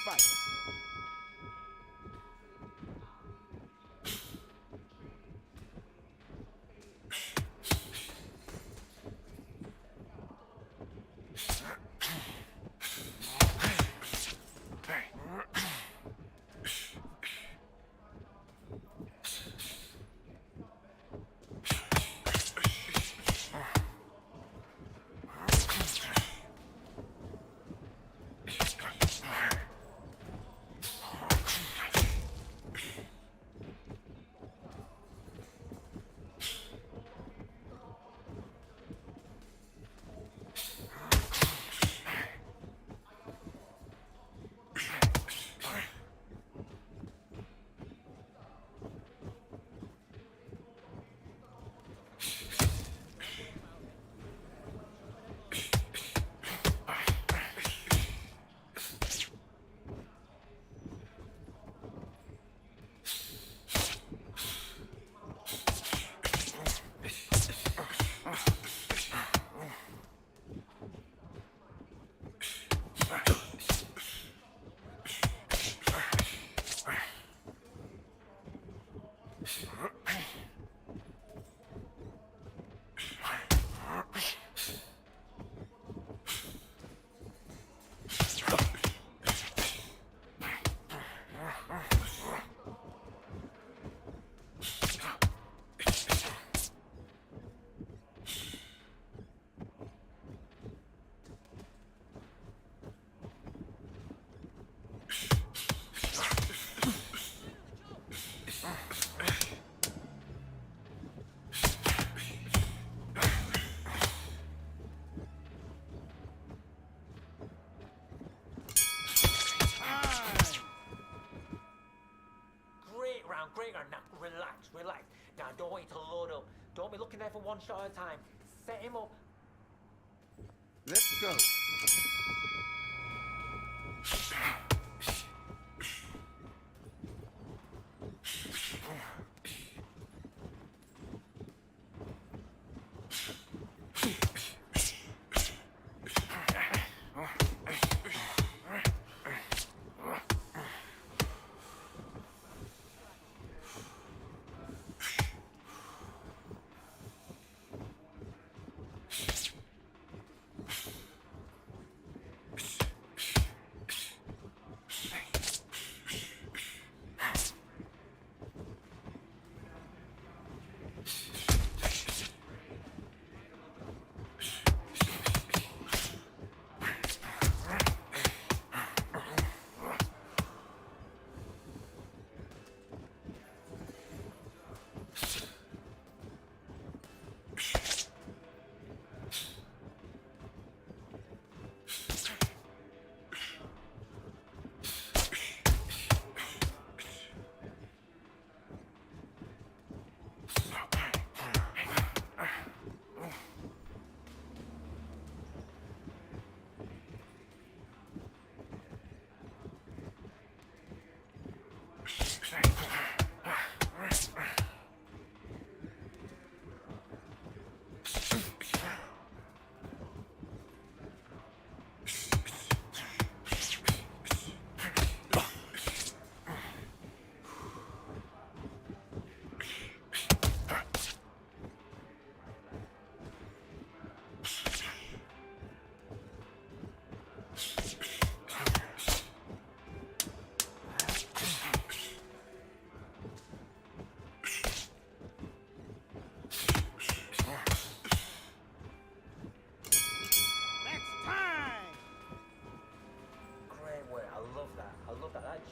fight. Great round. Now relax. Now don't want you to load up. Don't be looking there for one shot at a time. Set him up. Let's go.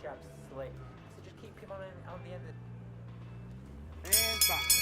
Chap's slick. So just keep him on the end of... And box.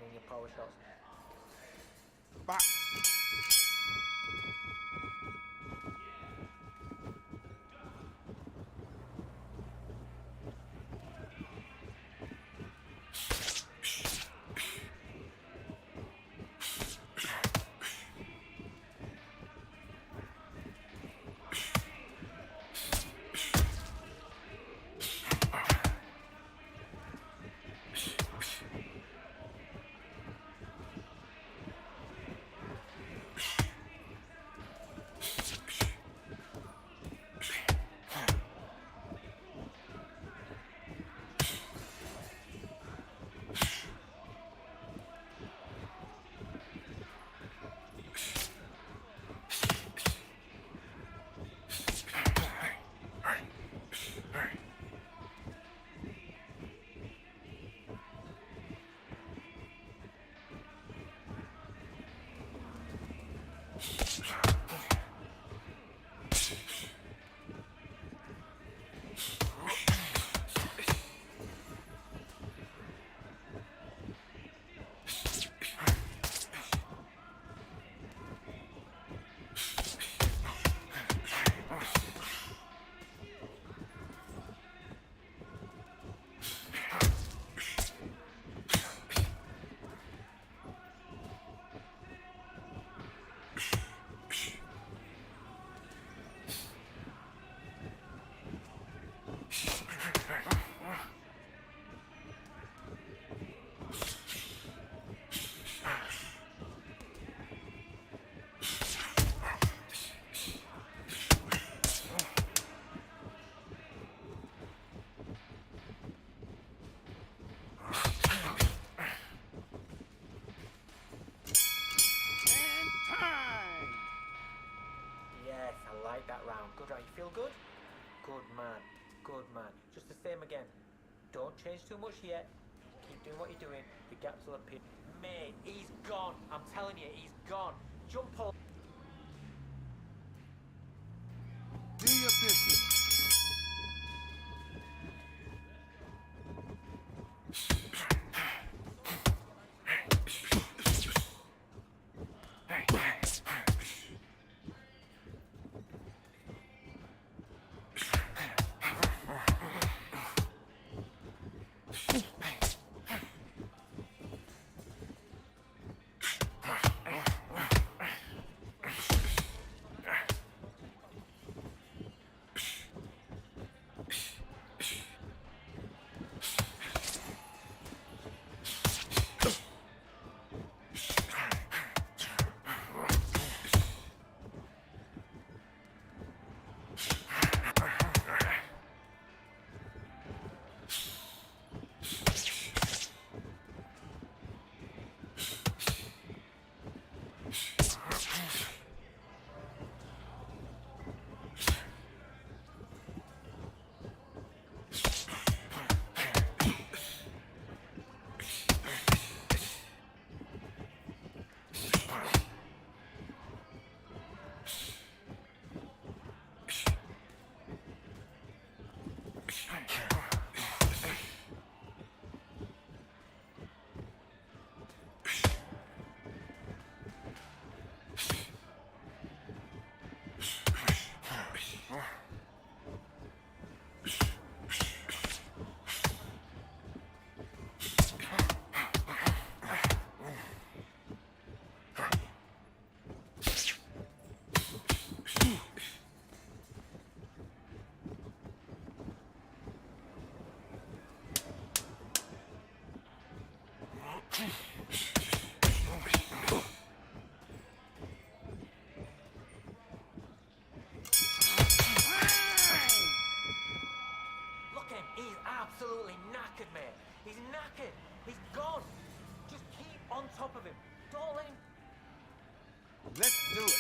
in your power shots. Box. That round. Good round. You feel good? Good man. Good man. Just the same again. Don't change too much yet. Keep doing what you're doing. The gaps will appear. Mate, he's gone. I'm telling you, he's gone. Jump pull. Do your business. Look at him. He's absolutely knackered, mate. He's knackered. He's gone. Just keep on top of him. Don't let him. Let's do it.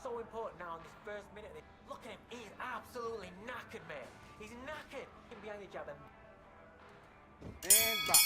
So important now in this first minute. Look at him, he's absolutely knackered, mate. He's knackered. Him behind the jab And back.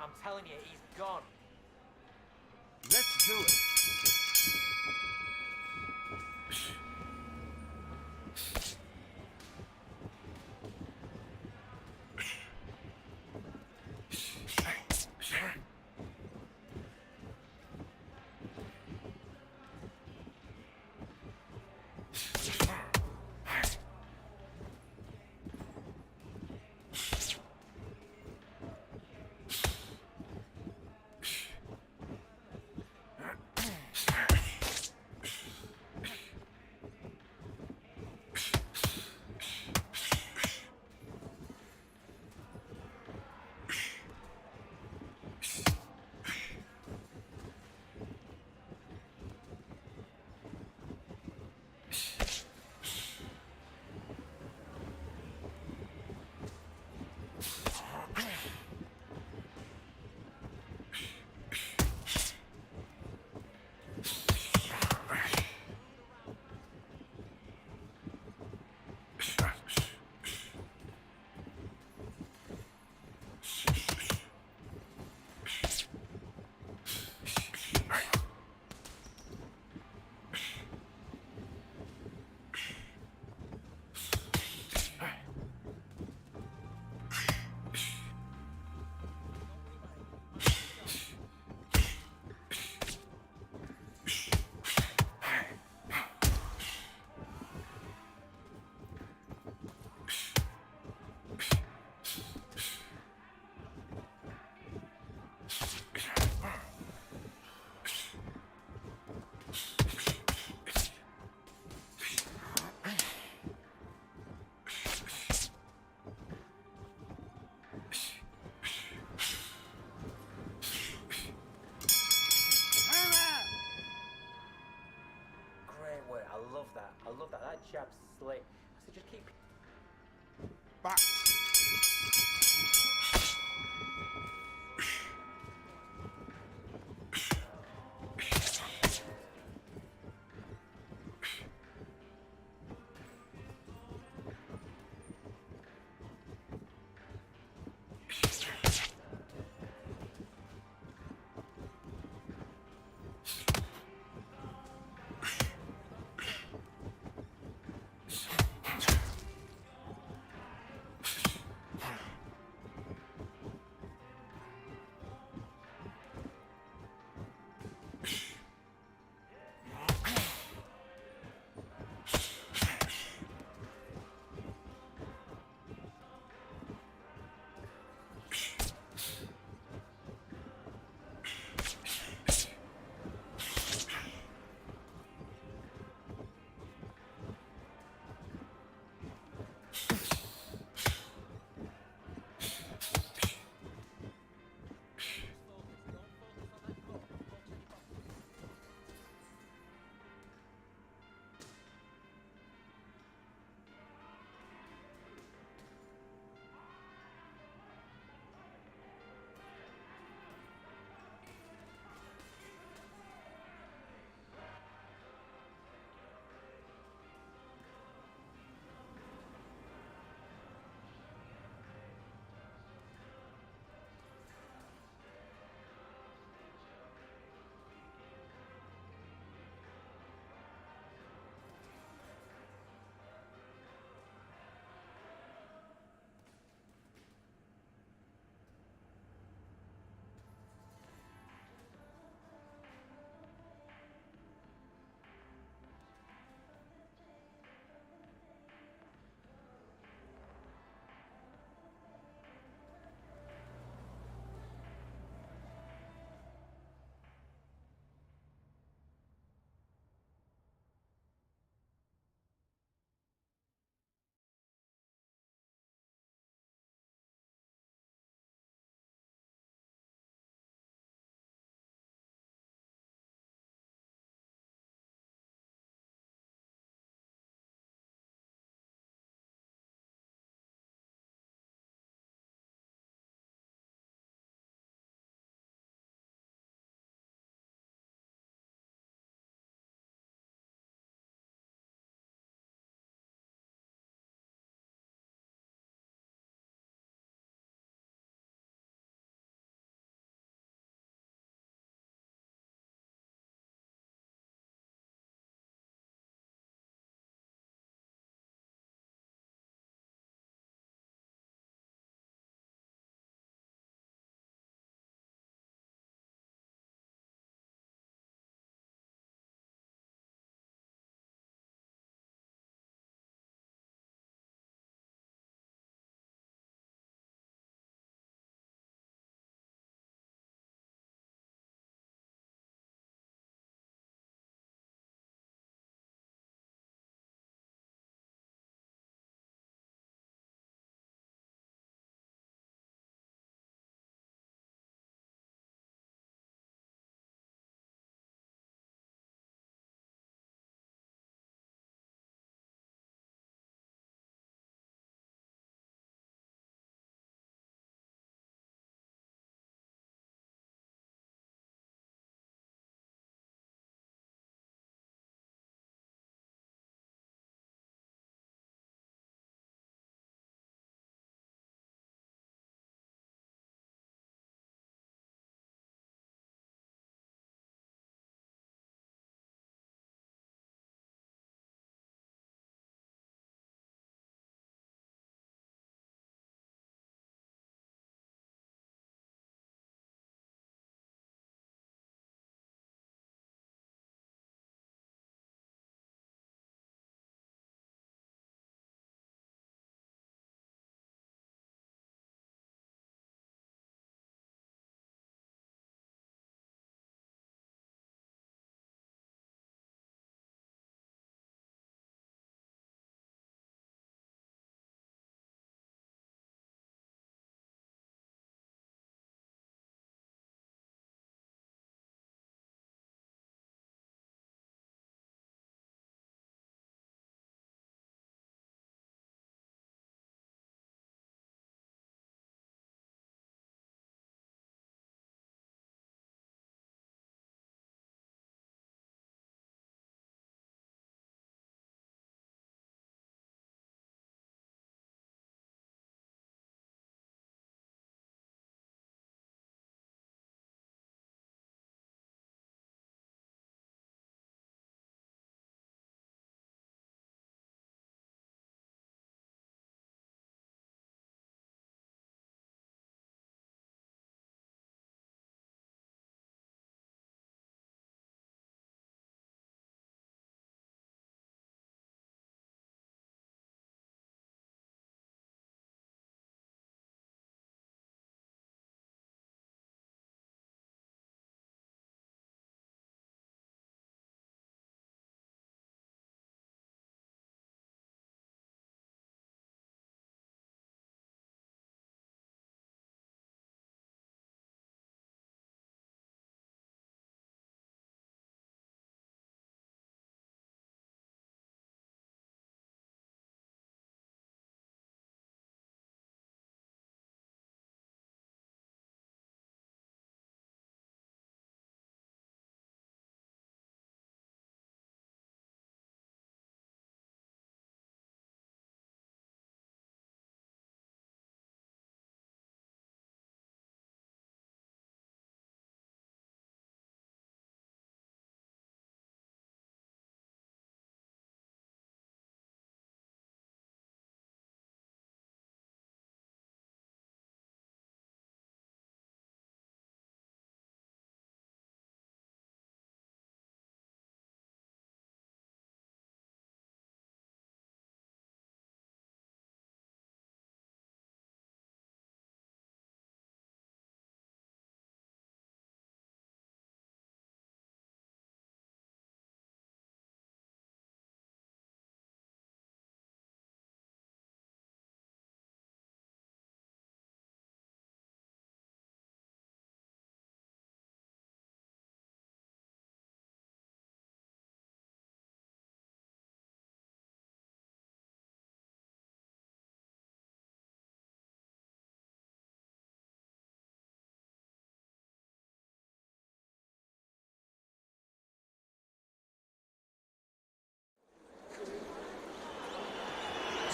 I'm telling you, he's gone. Let's do it.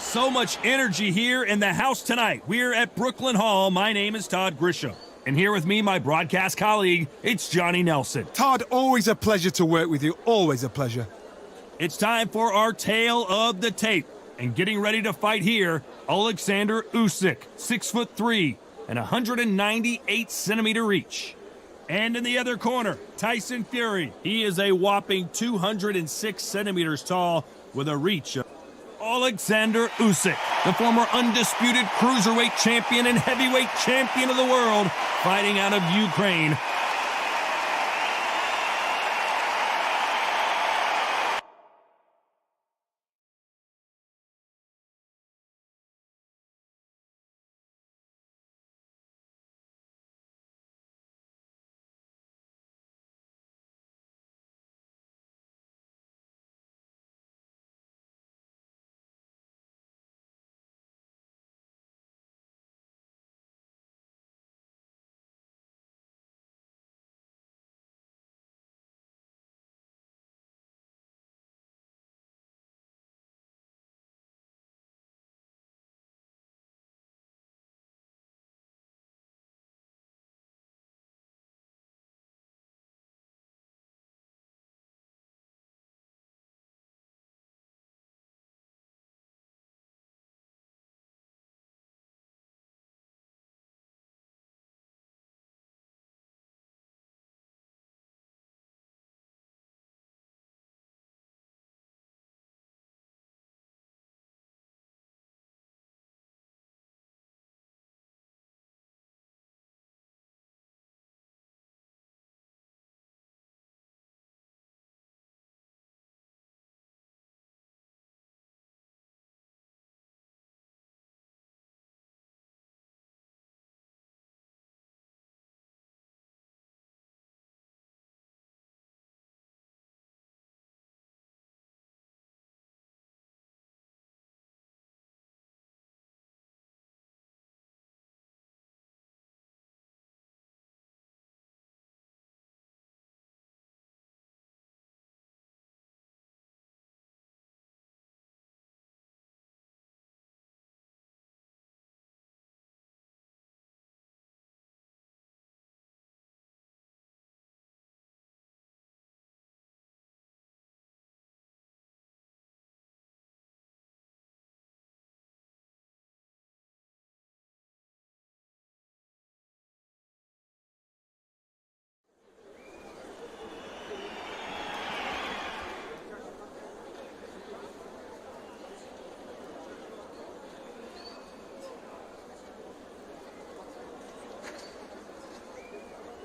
So much energy here in the house tonight. We're at Brooklyn Hall. My name is Todd Grisham. And here with me, my broadcast colleague, it's Johnny Nelson. Todd, always a pleasure to work with you. Always a pleasure. It's time for our tale of the tape. And getting ready to fight here, Alexander Usyk, 6'3" and 198-centimeter reach. And in the other corner, Tyson Fury. He is a whopping 206 centimeters tall with a reach of Alexander Usyk, the former undisputed cruiserweight champion and heavyweight champion of the world, fighting out of Ukraine.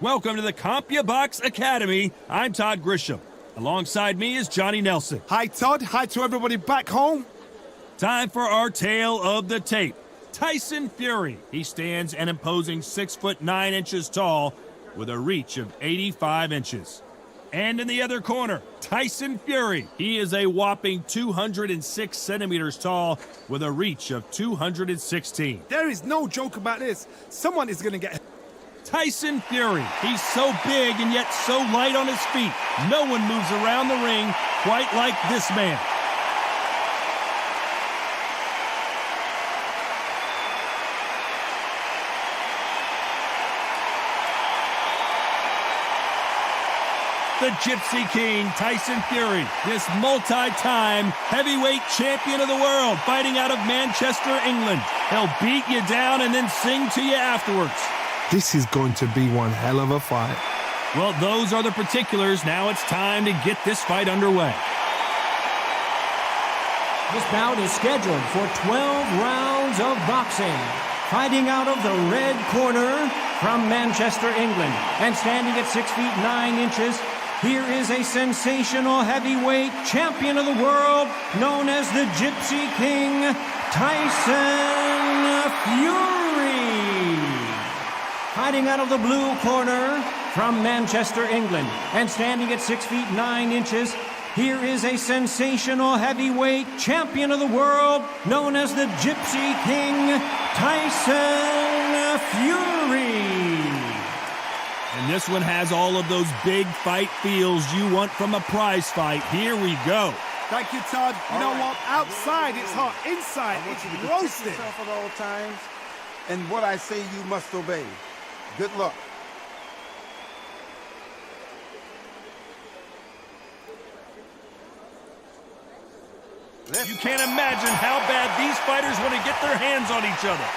Welcome to the CompuBox Academy. I'm Todd Grisham. Alongside me is Johnny Nelson. Hi, Todd. Hi to everybody back home. Time for our tale of the tape. Tyson Fury. He stands an imposing 6'9" tall with a reach of 85 inches. And in the other corner, Tyson Fury. He is a whopping 206 centimeters tall with a reach of 216. There is no joke about this. Someone is going to get... Tyson Fury. He's so big and yet so light on his feet. No one moves around the ring quite like this man. The Gypsy King, Tyson Fury, this multi-time heavyweight champion of the world, fighting out of Manchester, England. He'll beat you down and then sing to you afterwards. This is going to be one hell of a fight. Well, those are the particulars. Now it's time to get this fight underway. This bout is scheduled for 12 rounds of boxing. Fighting out of the red corner from Manchester, England, and standing at 6 feet 9 inches, here is a sensational heavyweight champion of the world known as the Gypsy King, Tyson Fury. Fighting out of the blue corner from Manchester, England, and standing at 6 feet 9 inches, here is a sensational heavyweight champion of the world known as the Gypsy King, Tyson Fury. And this one has all of those big fight feels you want from a prize fight. Here we go. Thank you, Todd. You know what? Outside it's hot. Inside I want it's you to protect roasting. yourself at all times, and what I say you must obey. Good luck. You can't imagine how bad these fighters want to get their hands on each other.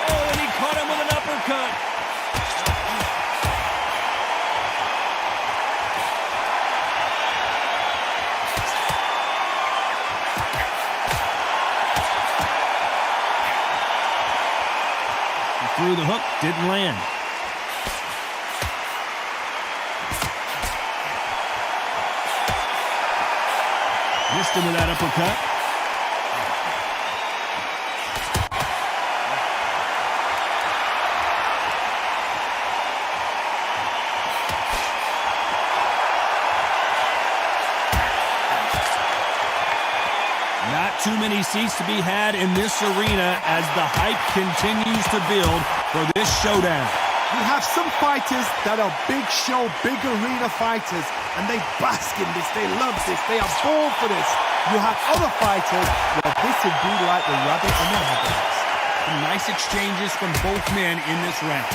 Oh, and he caught him with an uppercut. He threw the hook, didn't land. Missed him with that uppercut. Not too many seats to be had in this arena as the hype continues to build for this showdown. You have some fighters that are big show, big arena fighters, and they bask in this, they love this, they are born for this. You have other fighters where this would be like the rabbit in the headlights. Some nice exchanges from both men in this round.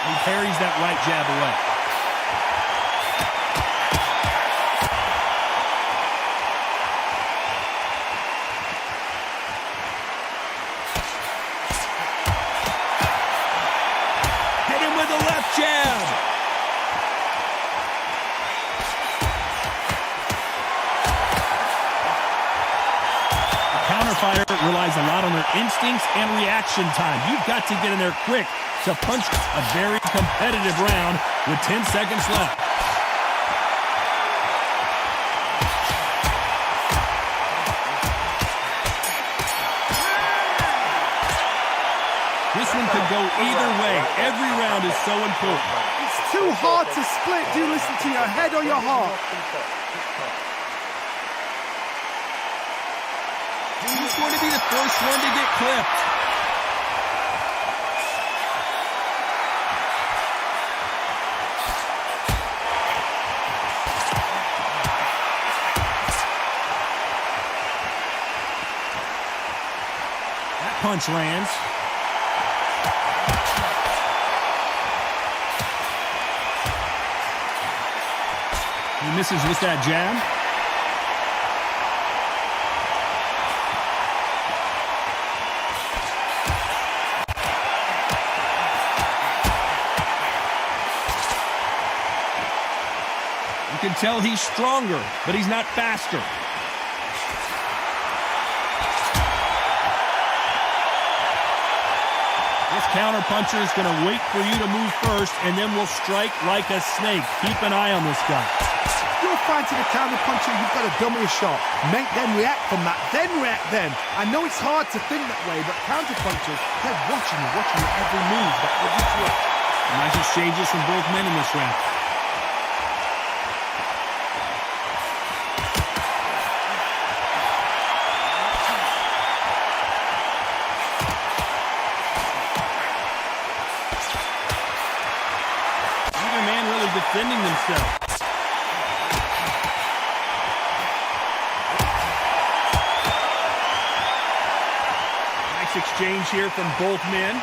He parries that right jab away. Jab. The counterfighter relies a lot on their instincts and reaction time. You've got to get in there quick to punch a very competitive round with 10 seconds left. This one could go either way. Every round is so important. It's too hard to split. Do you listen to your head or your heart? Who's going to be the first one to get clipped? That punch lands. He misses with that jab. You can tell he's stronger, but he's not faster. This counter puncher is going to wait for you to move first, and then will strike like a snake. Keep an eye on this guy. You're fighting a counter puncher, you've got to dummy a shot. Make them react from that, then react then. I know it's hard to think that way, but counter punchers, they're watching your every move. Nice exchanges from both men in this round. Either man really defending themselves. Exchange here from both men.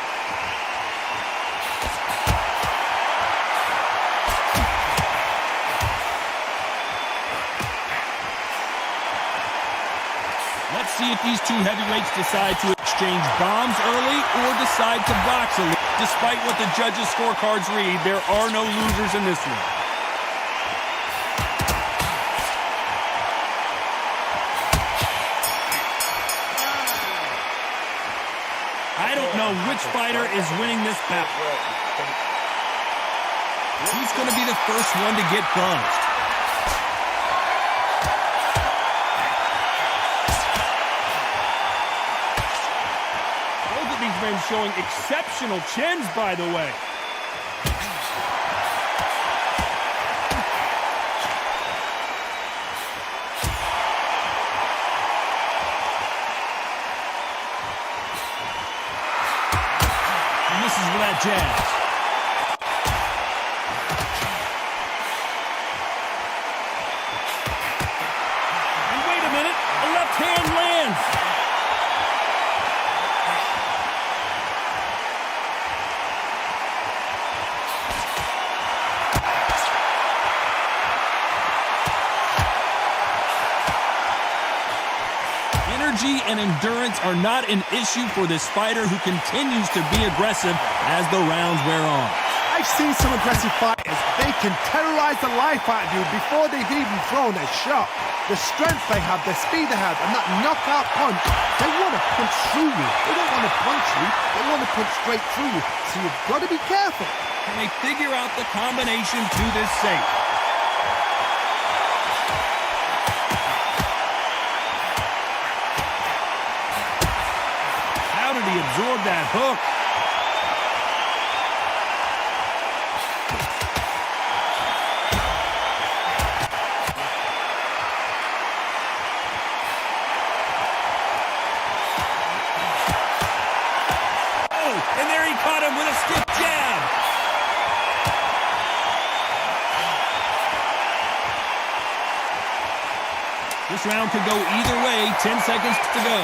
Let's see if these two heavyweights decide to exchange bombs early or decide to box a little. Despite what the judges' scorecards read, there are no losers in this one. I don't know which fighter is winning this battle. Who's going to be the first one to get buzzed? Both of these men showing exceptional chins, by the way. jabs. And wait a minute, a left hand lands. Energy and endurance are not an issue for this fighter who continues to be aggressive as the rounds wear on. I've seen some aggressive fighters. They can terrorize the life out of you before they've even thrown a shot. The strength they have, the speed they have, and that knockout punch, they want to punch through you. They don't want to punch you, they want to punch straight through you. So you've got to be careful. Can they figure out the combination to this safe? How did he absorb that hook? Oh, and there he caught him with a stiff jab. This round could go either way. 10 seconds to go.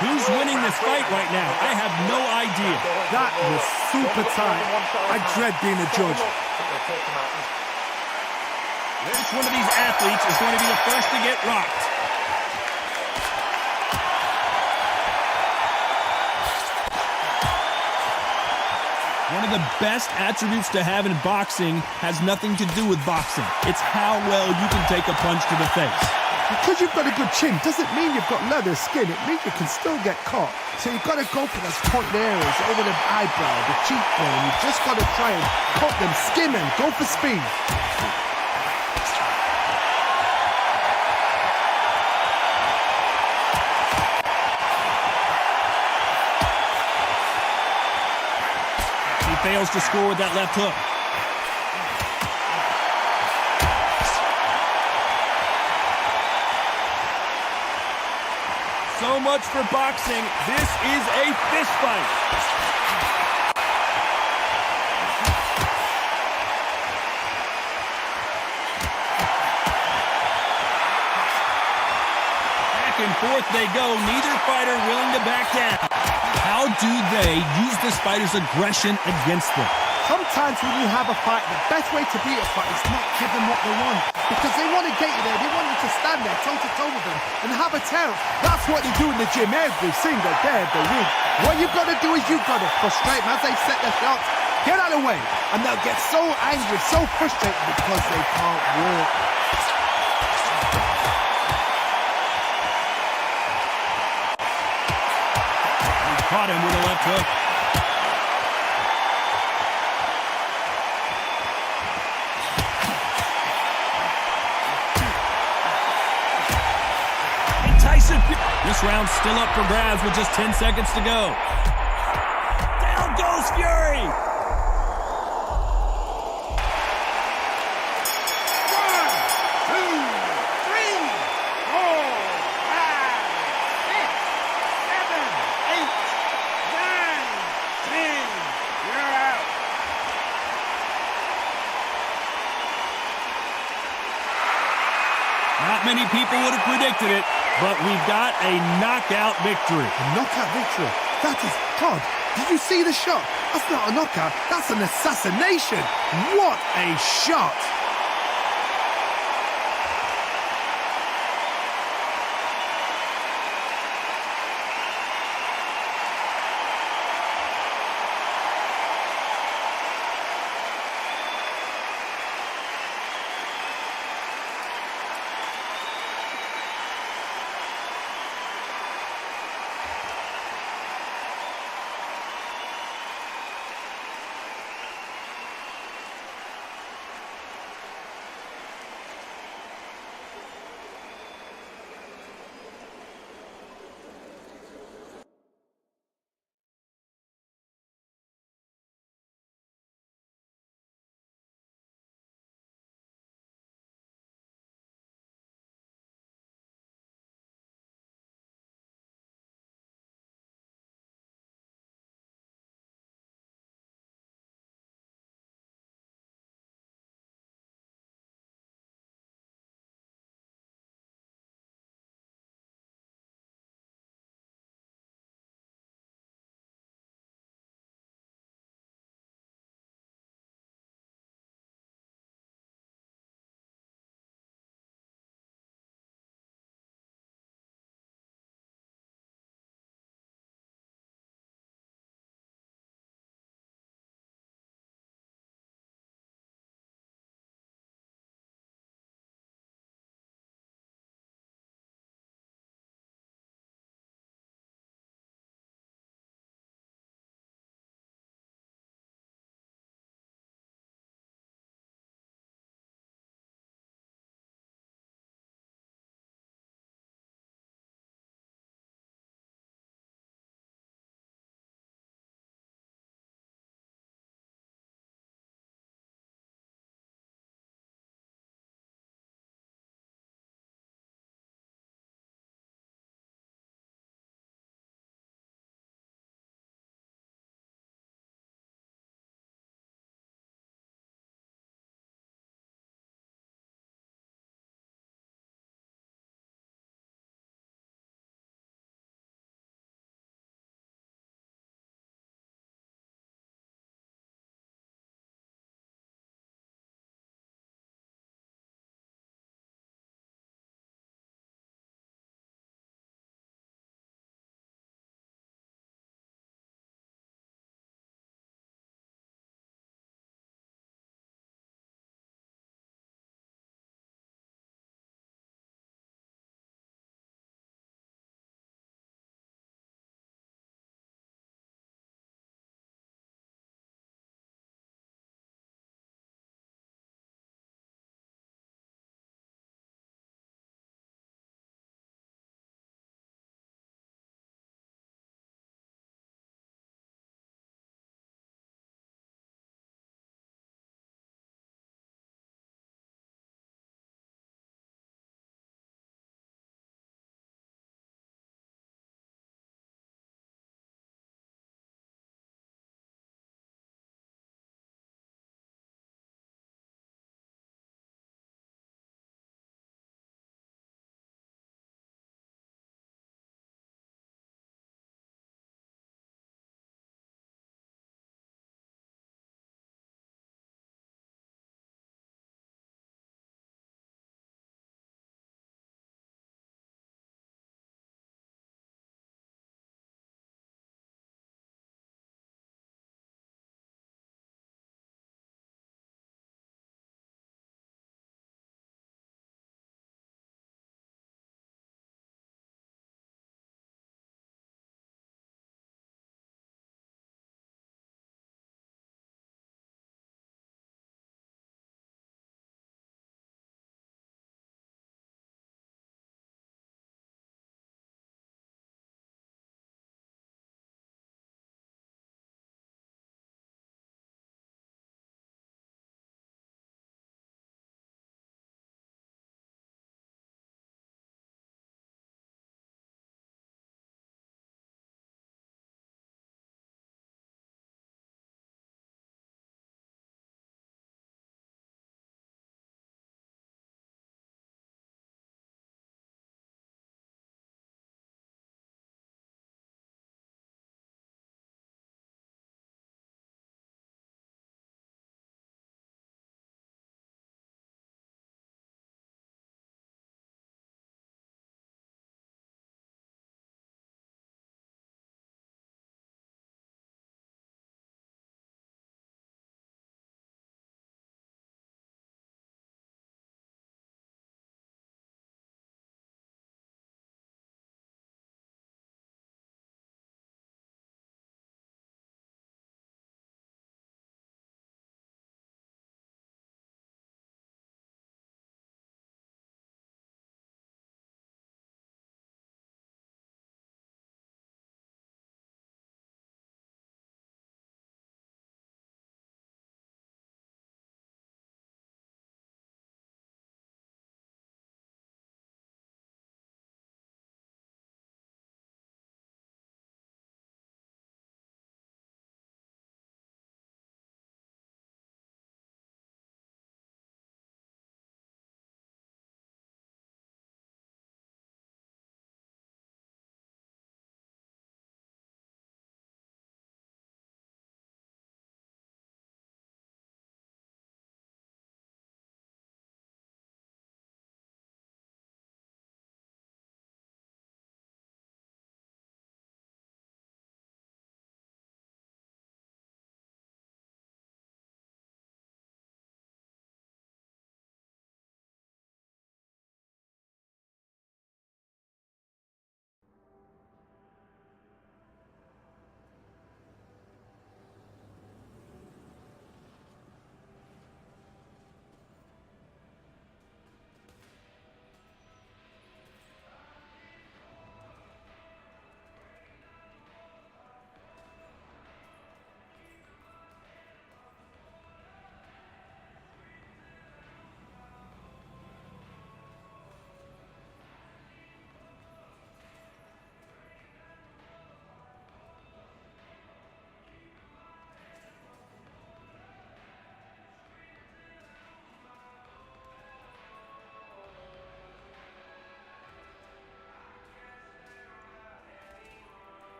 Who's winning this fight right now? I have no idea. That was super tight. I dread being a judge. Which one of these athletes is going to be the first to get rocked? One of the best attributes to have in boxing has nothing to do with boxing. It's how well you can take a punch to the face. Because you've got a good chin doesn't mean you've got leather skin. It means you can still get caught. So you've got to go for those pointed areas over the eyebrow, the cheekbone. You've just got to try and cut them, skim them, go for speed. He fails to score with that left hook. So much for boxing. This is a fist fight. Back and forth they go. Neither fighter willing to back down. How do they use this fighter's aggression against them? Sometimes when you have a fight, the best way to beat a fight is not give them what they want. Because they want to get you there. They want you to stand there toe-to-toe with them and have a tear. That's what they do in the gym every single day of the week. What you've got to do is you've got to frustrate them as they set their shots. Get out of the way. And they'll get so angry, so frustrated because they can't walk. He caught him with a left hook. This round's still up for grabs with just 10 seconds to go. Down goes Fury! 1, 2, 3, 4, 5, 6, 7, 8, 9, 10. You're out. Not many people would have predicted it, but we've got a knockout victory. A knockout victory? That is God. Did you see the shot? That's not a knockout. That's an assassination. What a shot.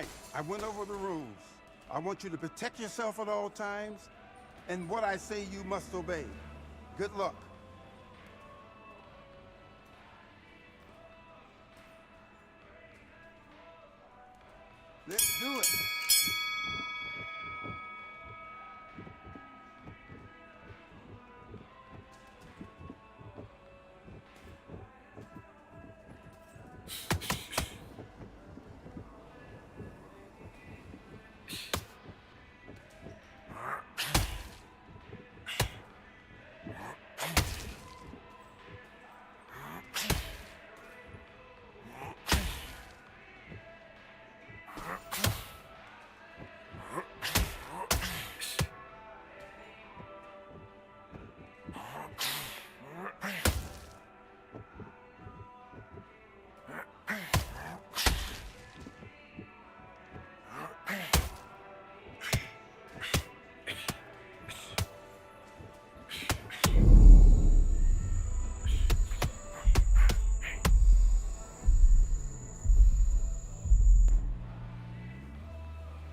right, I went over the rules. I want you to protect yourself at all times, and what I say you must obey. Good luck. Let's do it.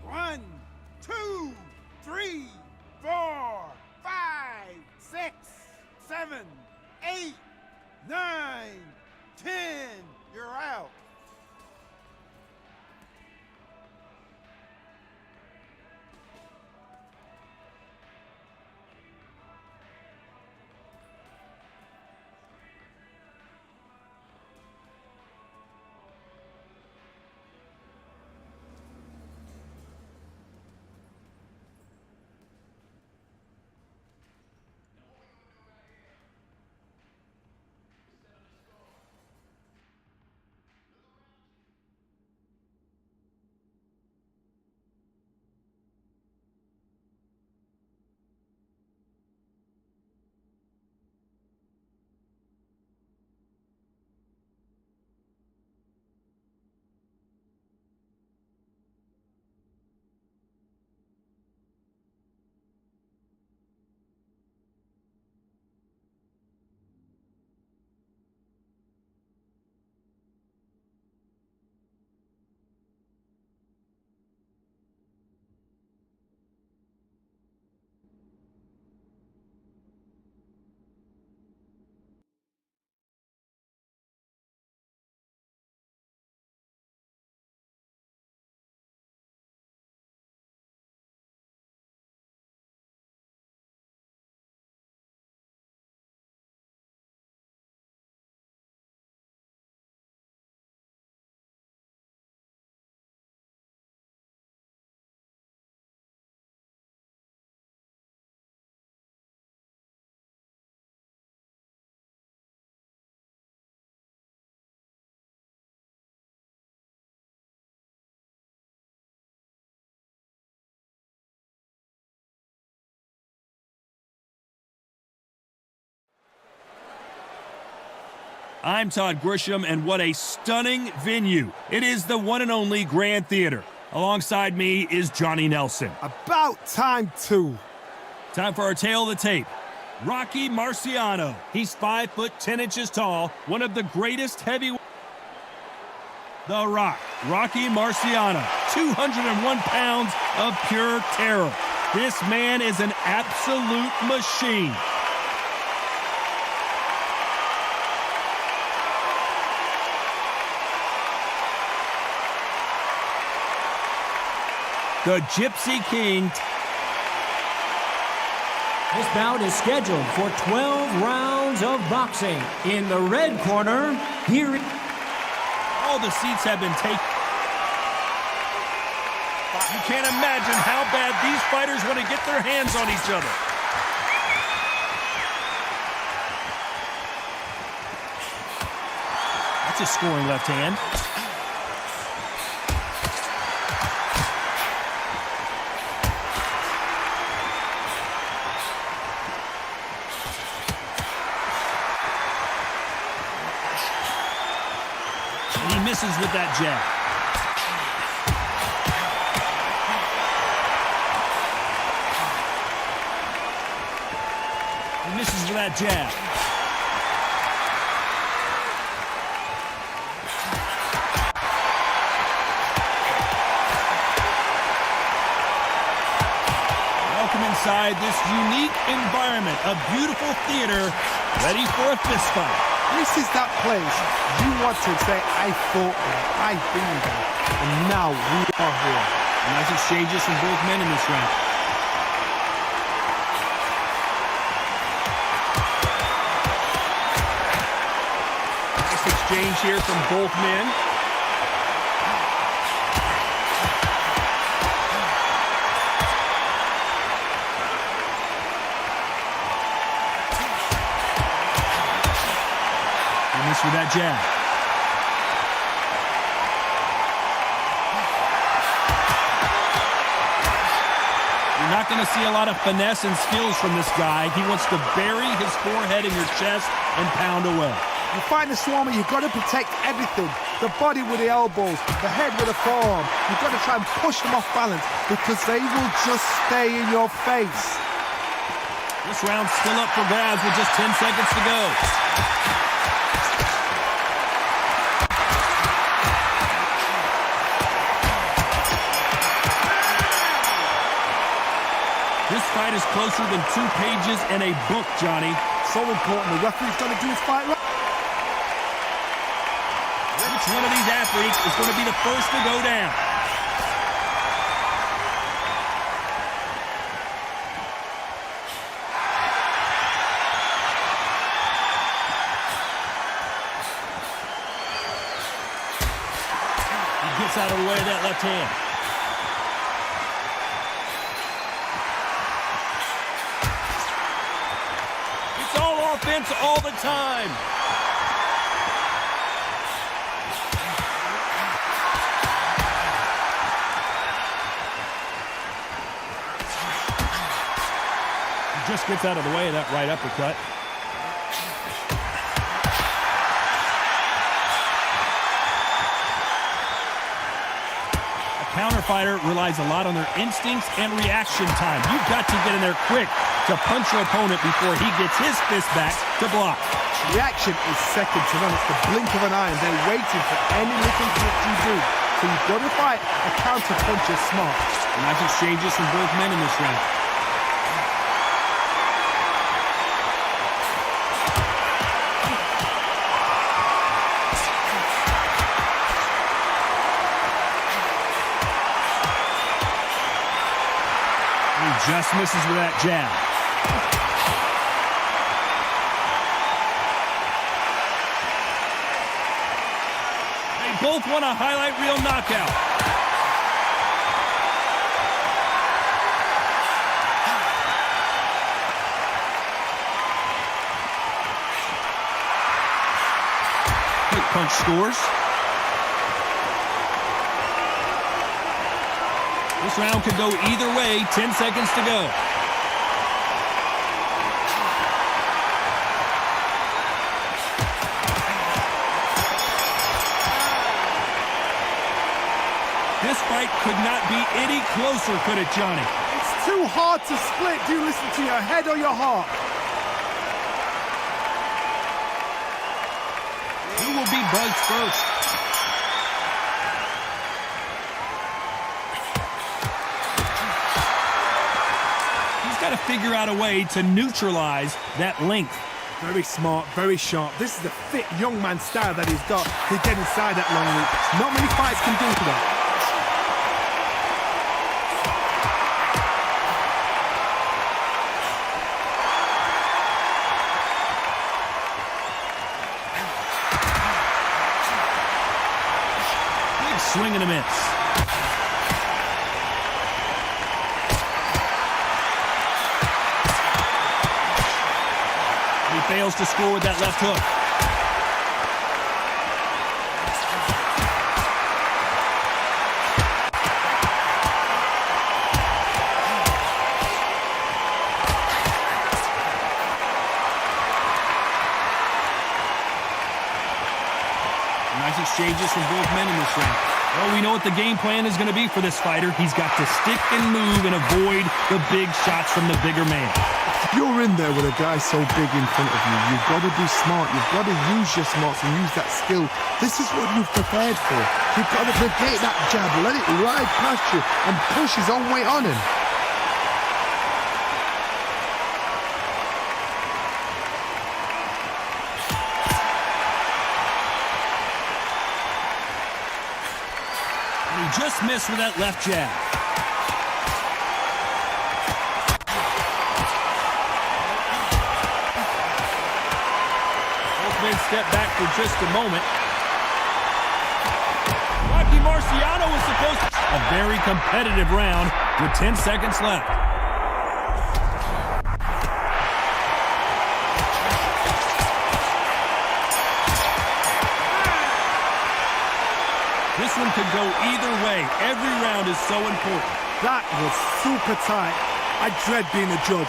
One, two, three, 4, 5, 6, 7, 8, 9, 10. You're out. I'm Todd Grisham, and what a stunning venue. It is the one and only Grand Theater. Alongside me is Johnny Nelson. About time, too. Time for our tale of the tape. Rocky Marciano. He's 5 foot 10 inches tall, one of the greatest heavyweights. The Rock, Rocky Marciano, 201 pounds of pure terror. This man is an absolute machine. The Gypsy King. This bout is scheduled for 12 rounds of boxing. In the red corner, here is... All the seats have been taken. You can't imagine how bad these fighters want to get their hands on each other. That's a scoring left hand. He misses with that jab. He misses with that jab. inside this unique environment, a beautiful theater, ready for a fist fight. This is that place you want to say, I fought there, I've been there, and now we are here. Nice exchanges from both men in this round. Nice exchange here from both men. He missed with that jab. You're not going to see a lot of finesse and skills from this guy. He wants to bury his forehead in your chest and pound away. You find a swarmer, you've got to protect everything. The body with the elbows, the head with the forearm. You've got to try and push them off balance because they will just stay in your face. This round's still up for grabs with just 10 seconds to go. This fight is closer than 2 pages in a book, Johnny. So important. The referee's got to do his fight right. Which one of these athletes is going to be the first to go down? He gets out of the way of that left hand. It's all offense all the time. Just gets out of the way of that right uppercut. A counter fighter relies a lot on their instincts and reaction time. You've got to get in there quick to punch your opponent before he gets his fist back to block. Reaction is second to none. It's the blink of an eye, and they're waiting for any little trick you do. So you've got to fight a counter punch is smart. Nice exchanges from both men in this round. Just misses with that jab. They both want a highlight reel knockout. Quick punch scores. This round could go either way. 10 seconds to go. This fight could not be any closer, could it, Johnny? It's too hard to split. Do you listen to your head or your heart? Who will be buzzed first? Got to figure out a way to neutralize that length. Very smart, very sharp. This is the fit young man style that he's got to get inside that long reach. Not many fights can do that. Big swing and a miss. Fails to score with that left hook. Nice exchanges from both men in this round. Well, we know what the game plan is going to be for this fighter. He's got to stick and move and avoid the big shots from the bigger man. If you're in there with a guy so big in front of you, you've got to be smart. You've got to use your smarts and use that skill. This is what you've prepared for. You've got to negate that jab, let it ride past you and push his own weight on him. He just missed with that left jab. Both men step back for just a moment. Rocky Marciano was supposed to... A very competitive round with 10 seconds left. This one could go either way. Every round is so important. That was super tight. I dread being a judge.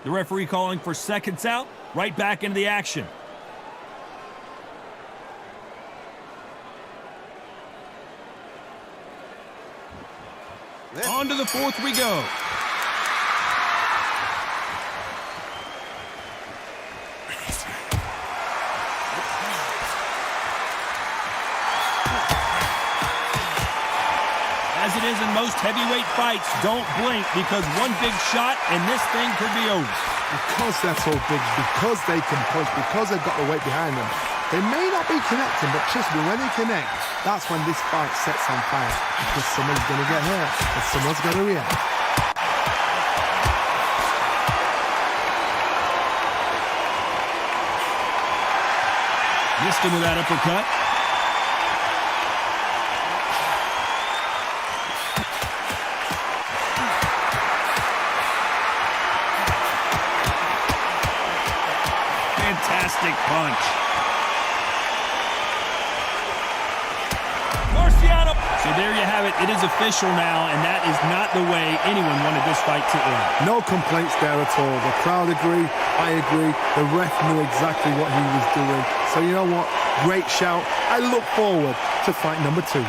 The referee calling for seconds out, right back into the action. On to the fourth we go. As it is in most heavyweight fights, don't blink because one big shot and this thing could be over. Because they're so big, because they can punch, because they've got the weight behind them, they may not be connecting, but trust me, when they connect, that's when this fight sets on fire. Because someone's going to get hurt, and someone's going to react. Missed him with that uppercut. Fantastic punch. Marciano. So there you have it. It is official now, and that is not the way anyone wanted this fight to end. No complaints there at all. The crowd agree. I agree. The ref knew exactly what he was doing. So you know what? Great shout. I look forward to fight number 2.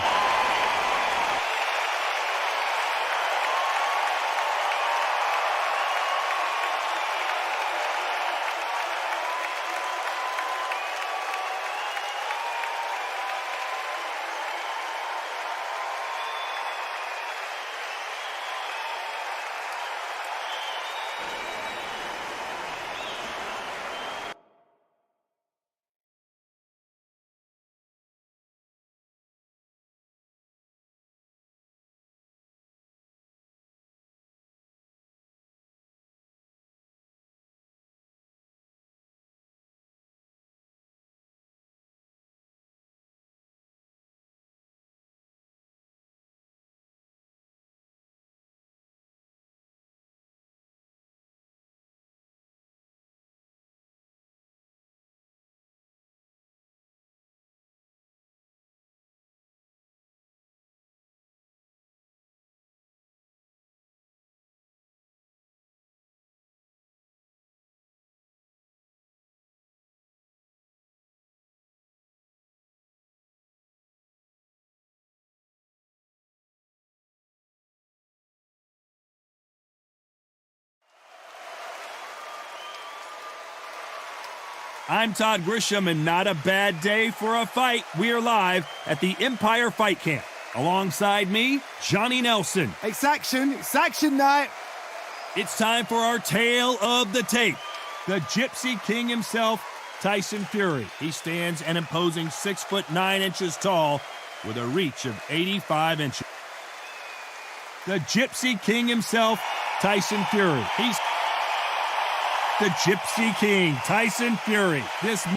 I'm Todd Grisham, and not a bad day for a fight. We are live at the Empire Fight Camp. Alongside me, Johnny Nelson. It's action night. It's time for our tale of the tape. The Gypsy King himself, Tyson Fury. He stands an imposing 6'9" tall with a reach of 85 inches. The Gypsy King himself, Tyson Fury. He's the Gypsy King, Tyson Fury. Usually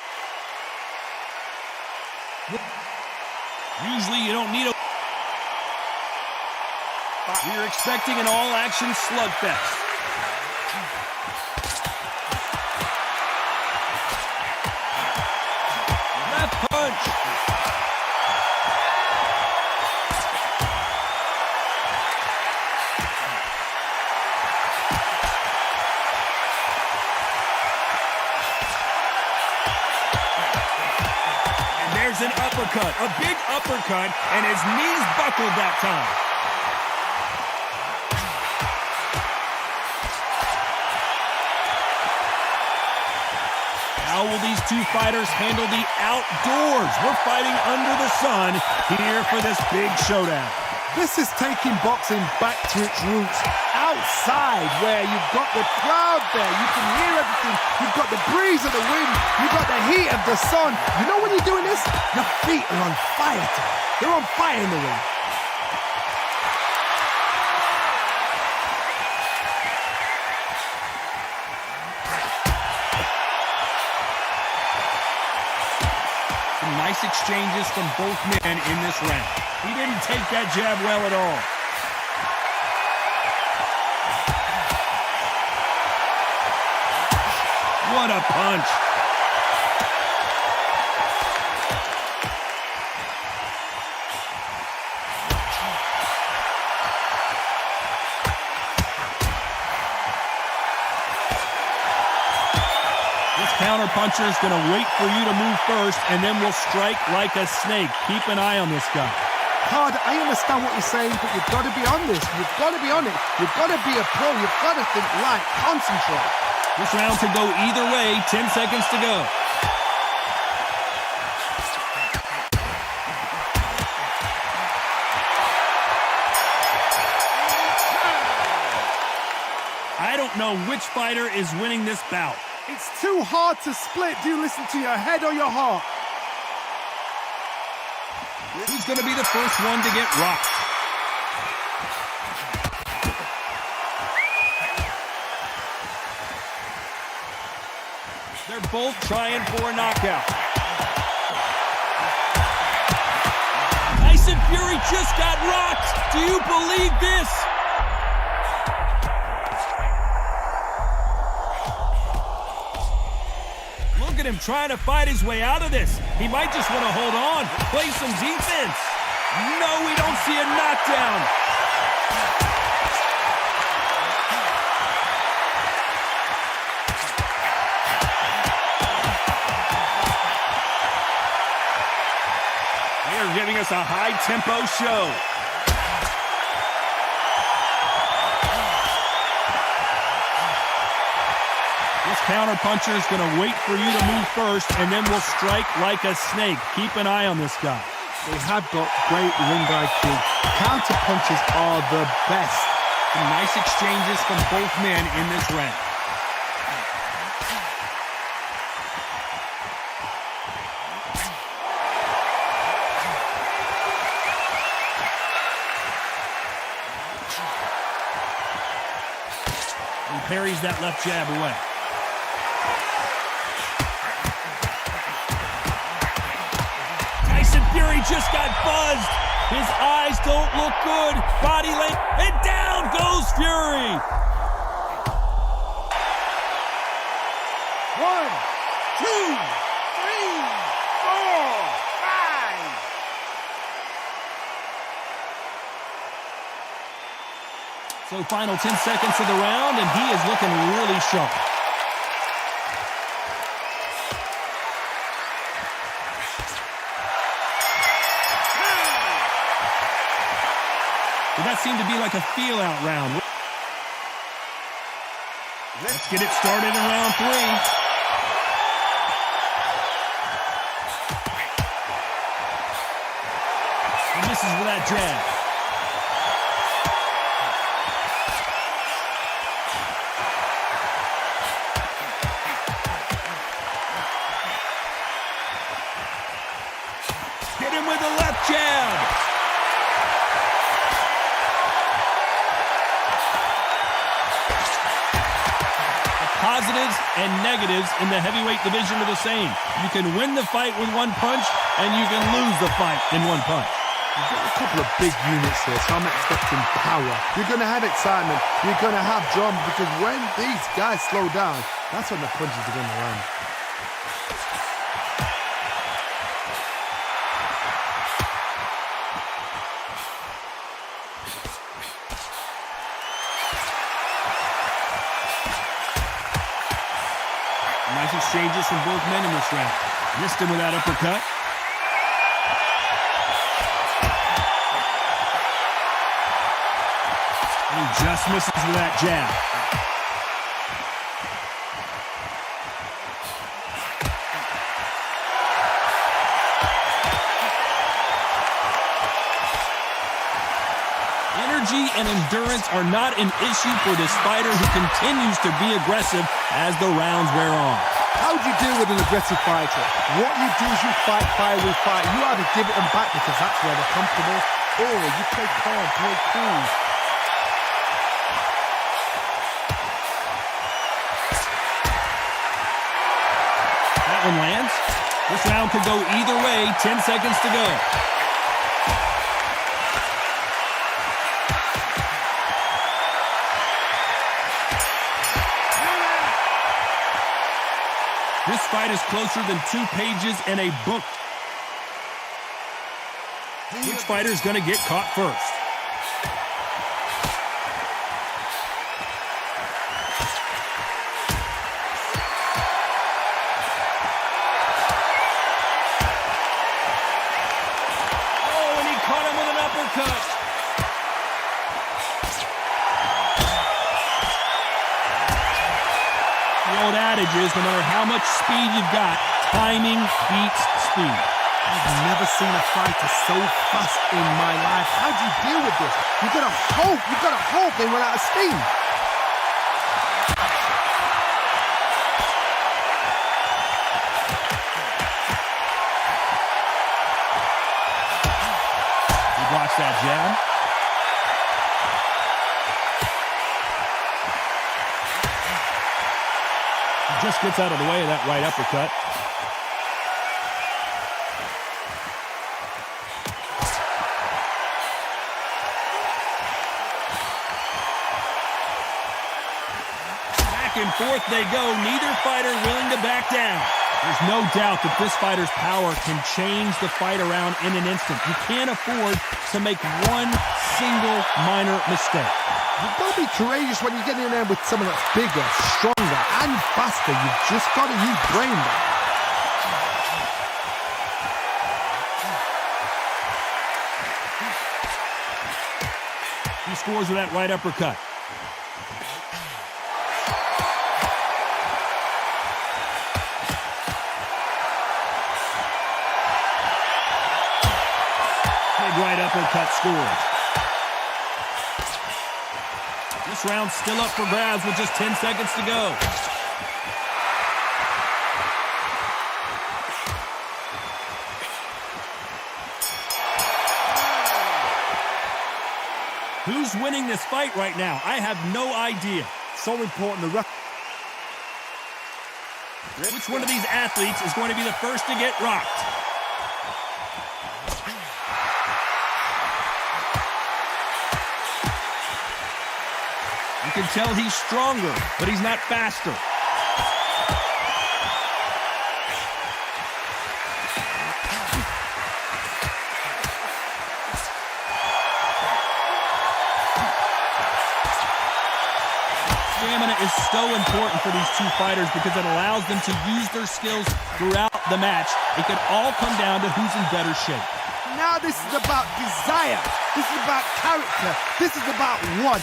you don't need a... We're expecting an all-action slugfest. Left punch. fires an uppercut, a big uppercut, and his knees buckled that time. How will these two fighters handle the outdoors? We're fighting under the sun here for this big showdown. This is taking boxing back to its roots. Outside, where you've got the crowd there, you can hear everything. You've got the breeze of the wind. You've got the heat of the sun. You know when you're doing this? Your feet are on fire. They're on fire in the ring. Some nice exchanges from both men in this round. He didn't take that jab well at all. What a punch. This counter-puncher is going to wait for you to move first, and then will strike like a snake. Keep an eye on this guy. Hard, I understand what you're saying, but you've got to be on this. You've got to be on it. You've got to be a pro. You've got to think right. Concentrate. This round could go either way. 10 seconds to go. I don't know which fighter is winning this bout. It's too hard to split. Do you listen to your head or your heart? Who's going to be the first one to get rocked? They're both trying for a knockout. Tyson Fury just got rocked. Do you believe this? Look at him trying to fight his way out of this. He might just want to hold on, play some defense. No, we don't see a knockdown. They're giving us a high-tempo show. This counter-puncher is going to wait for you to move first, and then will strike like a snake. Keep an eye on this guy. They have got great ring IQ. Counter-punches are the best. Some nice exchanges from both men in this round. He parries that left jab away. Tyson Fury just got buzzed. His eyes don't look good. Body length, and down goes Fury. 1, 2, 3, 4, 5. So final 10 seconds of the round, and he is looking really sharp. Well, that seemed to be like a feel-out round. Let's get it started in round 3. And this is with that jab. Hit him with the left jab. Positives and negatives in the heavyweight division are the same. You can win the fight with one punch, and you can lose the fight in one punch. You've got a couple of big units here, so I'm expecting power. You're going to have excitement. You're going to have drama, because when these guys slow down, that's when the punches are going to land. Nice exchanges from both men in this round. Missed him with that uppercut. He just misses with that jab. Energy and endurance are not an issue for this fighter who continues to be aggressive as the rounds wear on. How do you deal with an aggressive fighter? What you do is you fight fire with fire. You either give it them back because that's where they're comfortable, or you play calm, play cool. That one lands. This round could go either way. 10 seconds to go. This fight is closer than 2 pages in a book. Which fighter is going to get caught first? Oh, and he caught him with an uppercut. The old adage is, no matter how much speed you've got, timing beats speed. I've never seen a fighter so fast in my life. How do you deal with this? You've got to hope they run out of steam. He blocks that jab. Just gets out of the way of that right uppercut. Back and forth they go, neither fighter willing to back down. There's no doubt that this fighter's power can change the fight around in an instant. You can't afford to make one single minor mistake. You've got to be courageous when you get in there with someone that's bigger, stronger, and faster. You've just got to use brain there. He scores with that right uppercut. Big right uppercut scores. This round's still up for grabs with just 10 seconds to go. Who's winning this fight right now? I have no idea. So important. Which one of these athletes is going to be the first to get rocked? You can tell he's stronger, but he's not faster. Stamina is so important for these two fighters because it allows them to use their skills throughout the match. It could all come down to who's in better shape. Now this is about desire. This is about character. This is about want.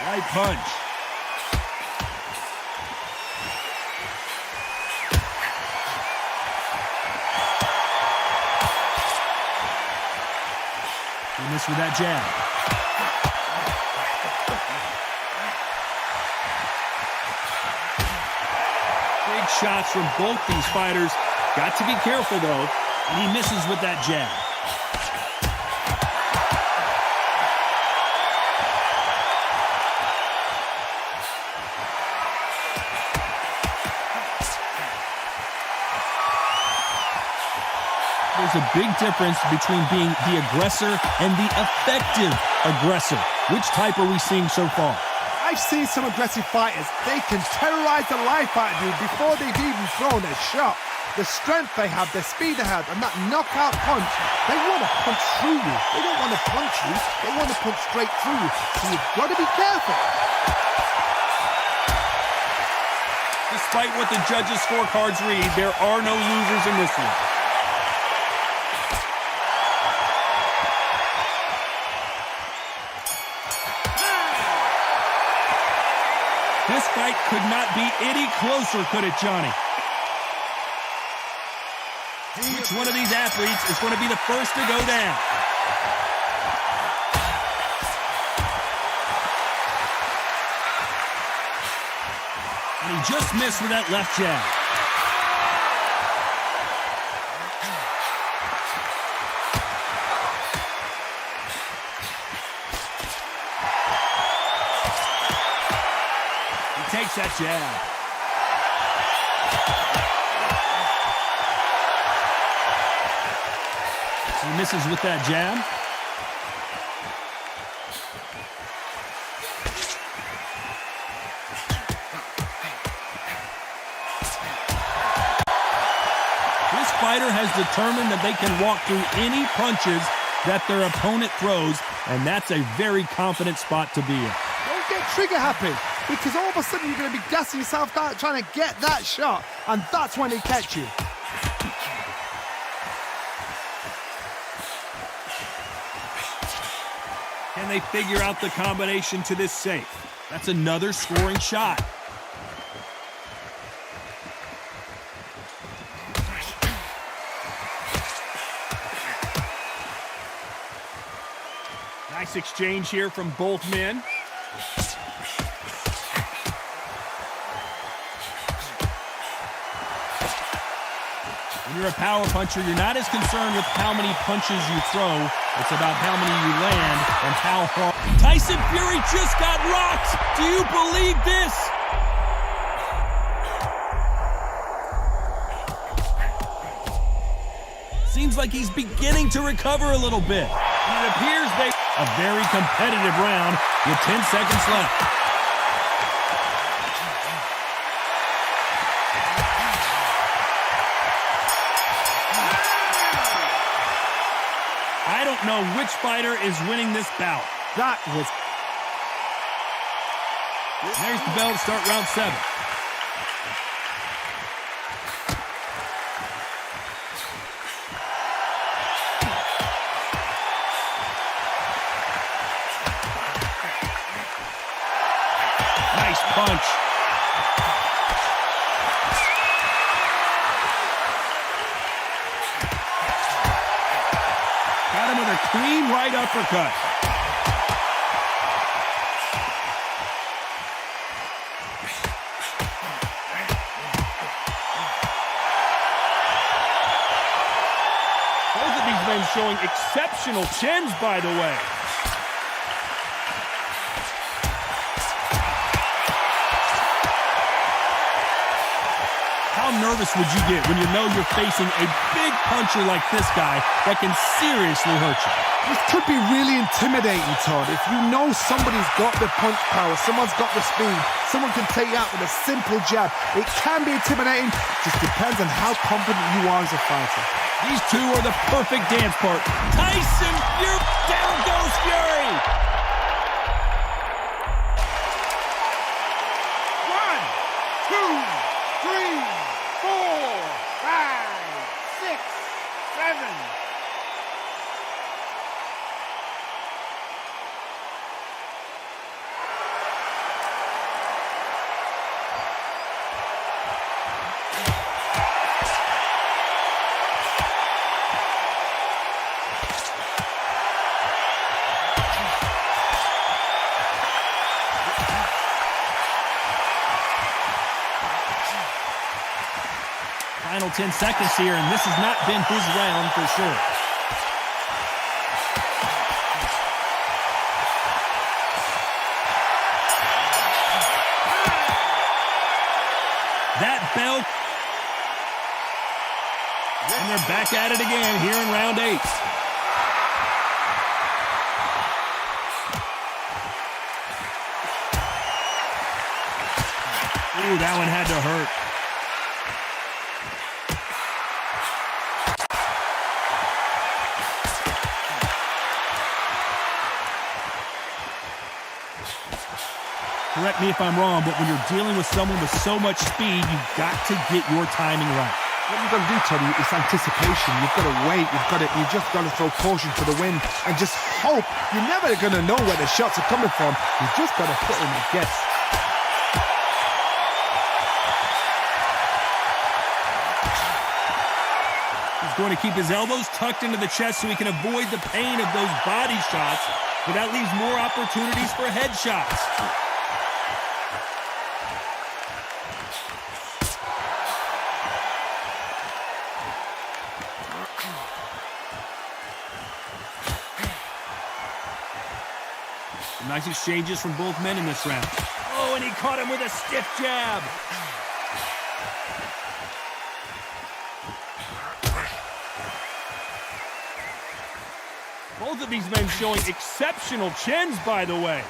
Right punch. He missed with that jab. Big shots from both these fighters. Got to be careful, though. And he misses with that jab. There's a big difference between being the aggressor and the effective aggressor. Which type are we seeing so far? I've seen some aggressive fighters. They can terrorize the life out of you before they've even thrown a shot. The strength they have, the speed they have, and that knockout punch, they want to punch through you. They don't want to punch you. They want to punch straight through you. So you've got to be careful. Despite what the judges' scorecards read, there are no losers in this one. This fight could not be any closer, could it, Johnny? Which one of these athletes is going to be the first to go down? And he just missed with that left jab. He takes that jab. He misses with that jab. This fighter has determined that they can walk through any punches that their opponent throws, and that's a very confident spot to be in. Don't get trigger happy, because all of a sudden you're going to be gassing yourself out trying to get that shot, and that's when they catch you. Can they figure out the combination to this safe? That's another scoring shot. Nice exchange here from both men. When you're a power puncher, you're not as concerned with how many punches you throw. It's about how many you land and how hard. Tyson Fury just got rocked. Do you believe this? Seems like he's beginning to recover a little bit. And it appears they... A very competitive round with 10 seconds left. I don't know which fighter is winning this bout. That was... There's the bell to start round 7. Nice punch. Got him with a clean right uppercut. Both of these men showing exceptional chins, by the way. How nervous would you get when you know you're facing a big puncher like this guy that can seriously hurt you? This could be really intimidating, Todd. If you know somebody's got the punch power, someone's got the speed, someone can take you out with a simple jab. It can be intimidating, just depends on how confident you are as a fighter. These two are the perfect dance part. Tyson Fury, down goes Fury! 1, 2, 3, 4, 5, 6, 7. Final 10 seconds here, and this has not been his round for sure. That belt. And they're back at it again here in round 8. Ooh, that one had to hurt. Correct me if I'm wrong, but when you're dealing with someone with so much speed, you've got to get your timing right. What you've got to do, Tony, is anticipation. You've got to wait. You just got to throw caution to the wind and just hope. You're never going to know where the shots are coming from. You've just got to put in a guess. going to keep his elbows tucked into the chest so he can avoid the pain of those body shots, but that leaves more opportunities for headshots. Nice exchanges from both men in this round. Oh, and he caught him with a stiff jab. Both of these men showing exceptional chins, by the way.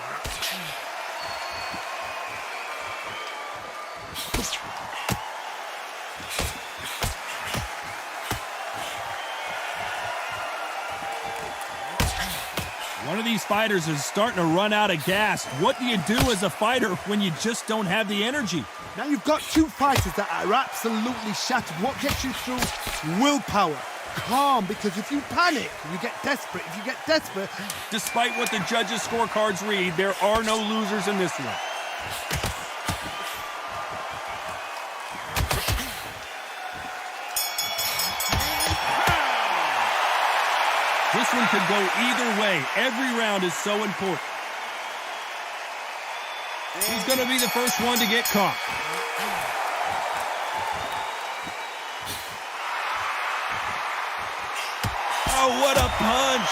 One of these fighters is starting to run out of gas. What do you do as a fighter when you just don't have the energy? Now you've got two fighters that are absolutely shattered. What gets you through? Willpower. Calm, because if you panic, you get desperate. If you get desperate... Despite what the judges' scorecards read, there are no losers in this one. This one could go either way. Every round is so important. He's going to be the first one to get caught. Oh, what a punch!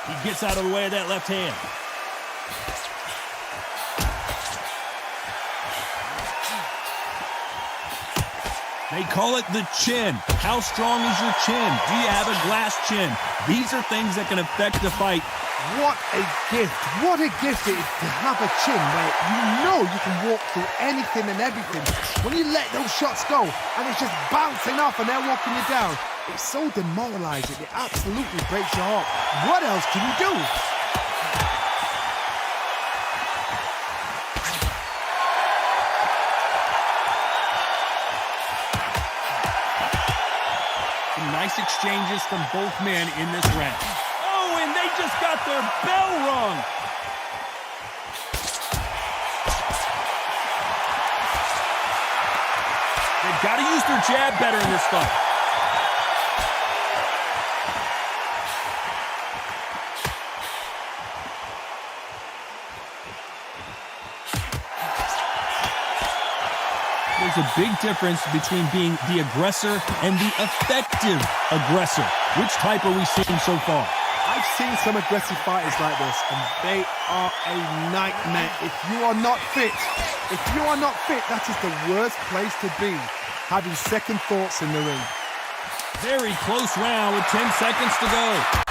He gets out of the way of that left hand. They call it the chin. How strong is your chin? Do you have a glass chin? These are things that can affect the fight. What a gift. What a gift it is to have a chin where you know you can walk through anything and everything. When you let those shots go and it's just bouncing off and they're walking you down, it's so demoralizing. It absolutely breaks your heart. What else can you do? Nice exchanges from both men in this round. Oh, and they just got their bell rung. They've got to use their jab better in this fight. There's a big difference between being the aggressor and the effective aggressor. Which type are we seeing so far? I've seen some aggressive fighters like this, and they are a nightmare. If you are not fit, that is the worst place to be, having second thoughts in the ring. Very close round with 10 seconds to go.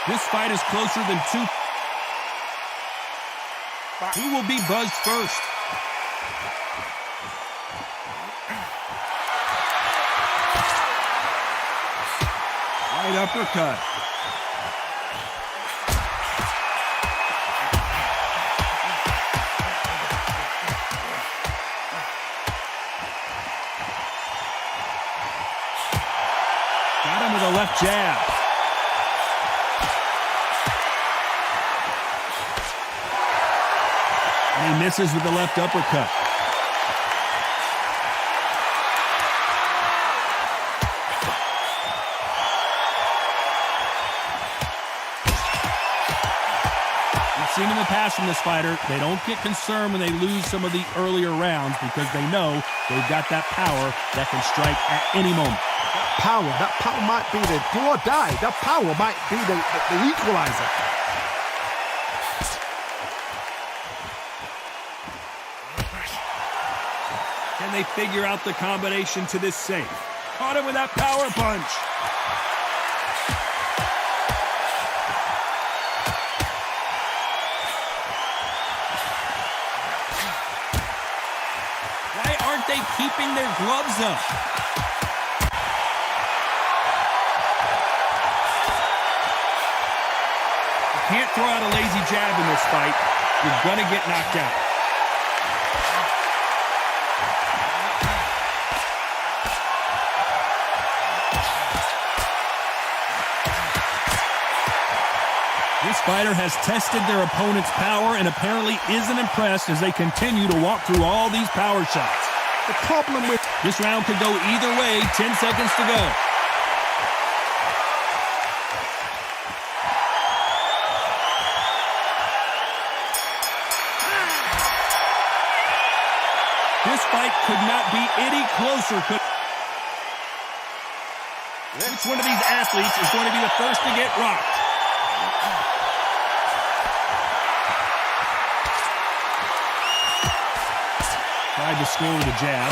This fight is closer than two. Who will be buzzed first? Right uppercut. Got him with a left jab. And he misses with the left uppercut. We've seen in the past from this fighter, they don't get concerned when they lose some of the earlier rounds because they know they've got that power that can strike at any moment. That power might be the do or die. That power might be the equalizer. Can they figure out the combination to this safe? Caught him with that power punch. Why aren't they keeping their gloves up? You can't throw out a lazy jab in this fight. you're going to get knocked out. This fighter has tested their opponent's power and apparently isn't impressed as they continue to walk through all these power shots. The problem with This round could go either way. 10 seconds to go. This fight could not be any closer. Which one of these athletes is going to be the first to get rocked? Tried to score with a jab.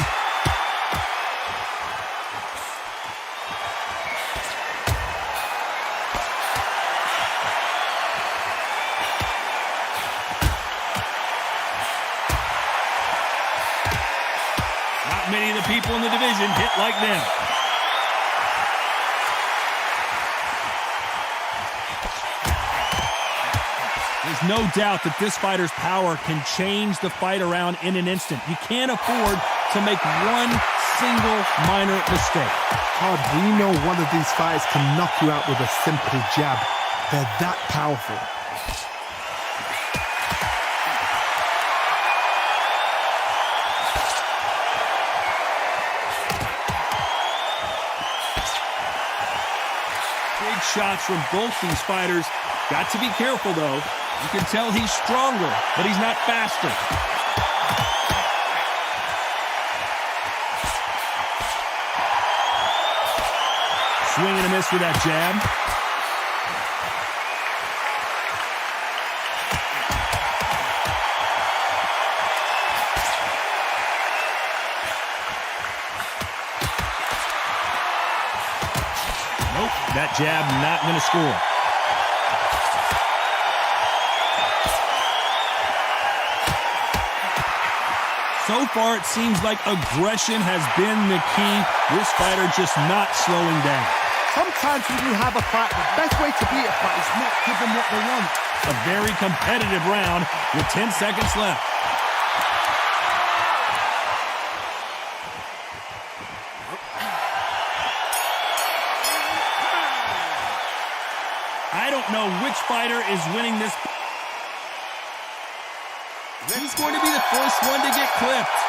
Not many of the people in the division hit like them. There's no doubt that this fighter's power can change the fight around in an instant. You can't afford to make one single minor mistake. Hard, we know one of these fighters can knock you out with a simple jab. They're that powerful. Big shots from both these fighters. Got to be careful, though. You can tell he's stronger, but he's not faster. Swing and a miss with that jab. Nope, that jab not going to score. So far, it seems like aggression has been the key. This fighter just not slowing down. Sometimes when you have a fight, the best way to beat a fight is not give them what they want. A very competitive round with 10 seconds left. I don't know which fighter is winning this. Who's going to be the first one to get clipped?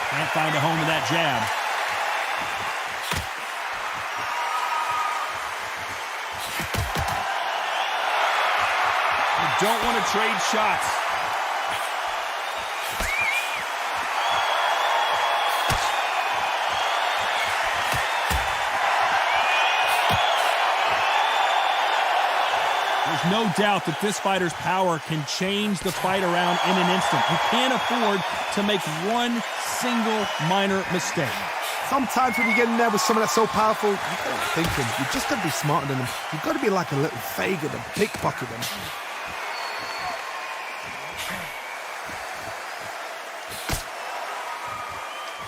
Can't find a home with that jab. You don't want to trade shots. There's no doubt that this fighter's power can change the fight around in an instant. You can't afford to make one single minor mistake. Sometimes when you get in there with someone that's so powerful, you gotta think him. You just gotta be smarter than him. You've got to be like a little faggot and pickpocket him.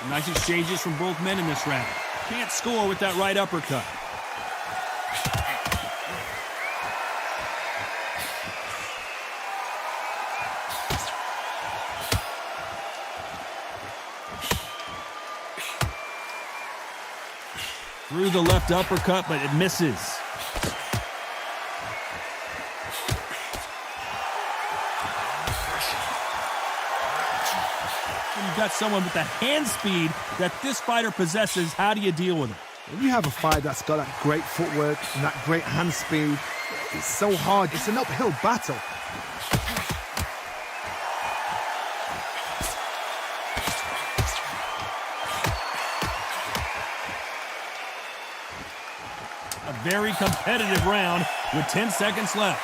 Nice exchanges from both men in this round. Can't score with that right uppercut. Through the left uppercut, but it misses. You've got someone with the hand speed that this fighter possesses. How do you deal with it? When you have a fighter that's got that great footwork and that great hand speed, it's so hard. It's an uphill battle. A very competitive round with 10 seconds left.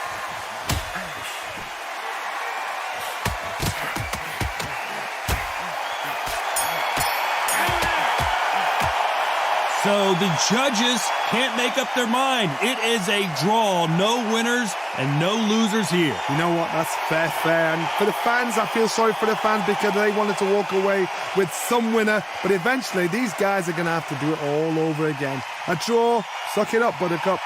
So the judges can't make up their mind. It is a draw. No winners and no losers here. You know what? That's fair. And for the fans, I feel sorry for the fans because they wanted to walk away with some winner. But eventually, these guys are going to have to do it all over again. A draw. Suck it up, Buttercup.